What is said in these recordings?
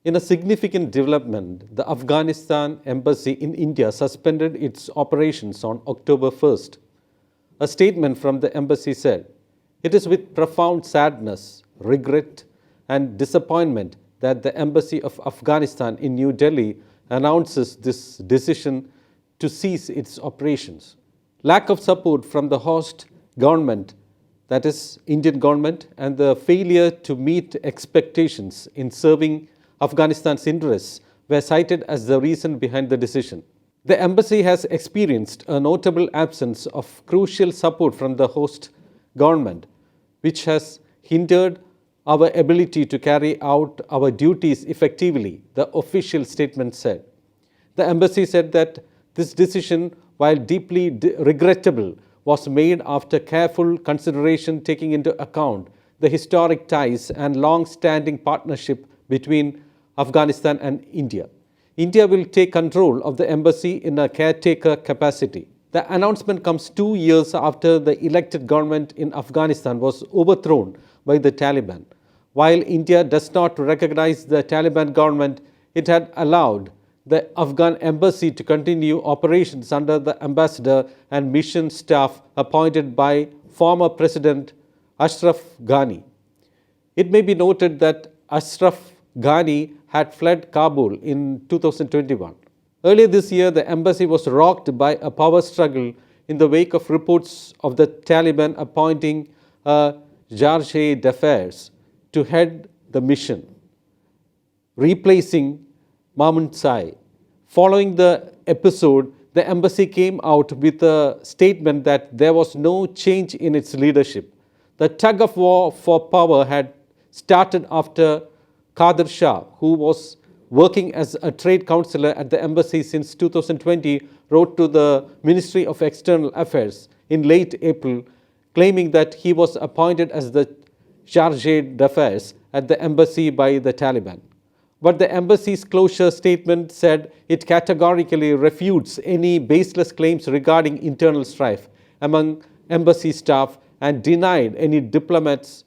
In a significant development, the Afghanistan Embassy in India suspended its operations on October 1st. A statement from the embassy said, "It is with profound sadness, regret, and disappointment that the Embassy of Afghanistan in New Delhi announces this decision to cease its operations. Lack of support from the host government, that is, Indian government, and the failure to meet expectations in serving Afghanistan's interests were cited as the reason behind the decision. The embassy has experienced a notable absence of crucial support from the host government, which has hindered our ability to carry out our duties effectively," the official statement said. The embassy said that this decision, while deeply regrettable, was made after careful consideration taking into account the historic ties and long-standing partnership between Afghanistan and India. India will take control of the embassy in a caretaker capacity. The announcement comes 2 years after the elected government in Afghanistan was overthrown by the Taliban. While India does not recognize the Taliban government, it had allowed the Afghan embassy to continue operations under the ambassador and mission staff appointed by former President Ashraf Ghani. It may be noted that Ashraf Ghani had fled Kabul in 2021. Earlier this year, the embassy was rocked by a power struggle in the wake of reports of the Taliban appointing a chargé d'affaires to head the mission, replacing Mamun Sai. Following the episode, the embassy came out with a statement that there was no change in its leadership. The tug of war for power had started after Qadir Shah, who was working as a trade counselor at the embassy since 2020, wrote to the Ministry of External Affairs in late April, claiming that he was appointed as the chargé d'affaires at the embassy by the Taliban. But the embassy's closure statement said it categorically refutes any baseless claims regarding internal strife among embassy staff and denied any diplomats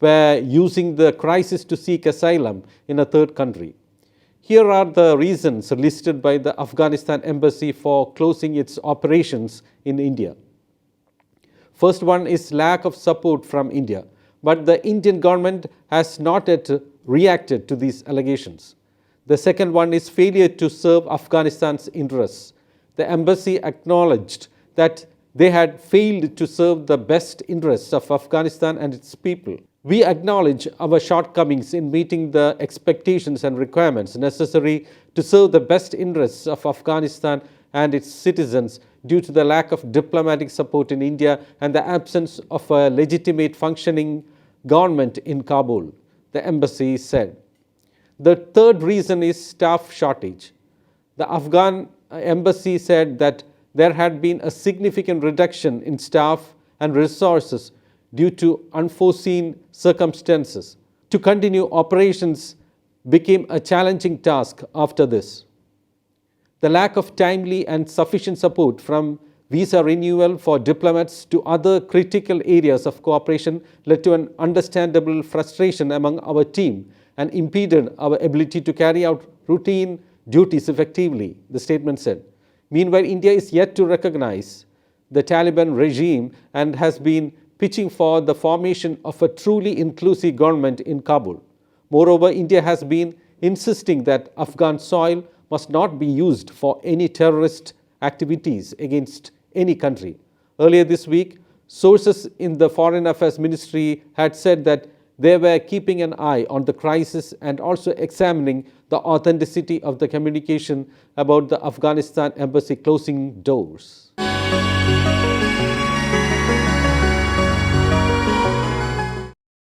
were using the crisis to seek asylum in a third country. Here are the reasons listed by the Afghanistan Embassy for closing its operations in India. First one is lack of support from India, but the Indian government has not yet reacted to these allegations. The second one is failure to serve Afghanistan's interests. The embassy acknowledged that they had failed to serve the best interests of Afghanistan and its people. "We acknowledge our shortcomings in meeting the expectations and requirements necessary to serve the best interests of Afghanistan and its citizens due to the lack of diplomatic support in India and the absence of a legitimate functioning government in Kabul," the embassy said. The third reason is staff shortage. The Afghan embassy said that there had been a significant reduction in staff and resources due to unforeseen circumstances. To continue operations became a challenging task after this. The lack of timely and sufficient support from visa renewal for diplomats to other critical areas of cooperation led to an understandable frustration among our team and impeded our ability to carry out routine duties effectively, the statement said. Meanwhile, India is yet to recognize the Taliban regime and has been pitching for the formation of a truly inclusive government in Kabul. Moreover, India has been insisting that Afghan soil must not be used for any terrorist activities against any country. Earlier this week, sources in the Foreign Affairs Ministry had said that they were keeping an eye on the crisis and also examining the authenticity of the communication about the Afghanistan embassy closing doors.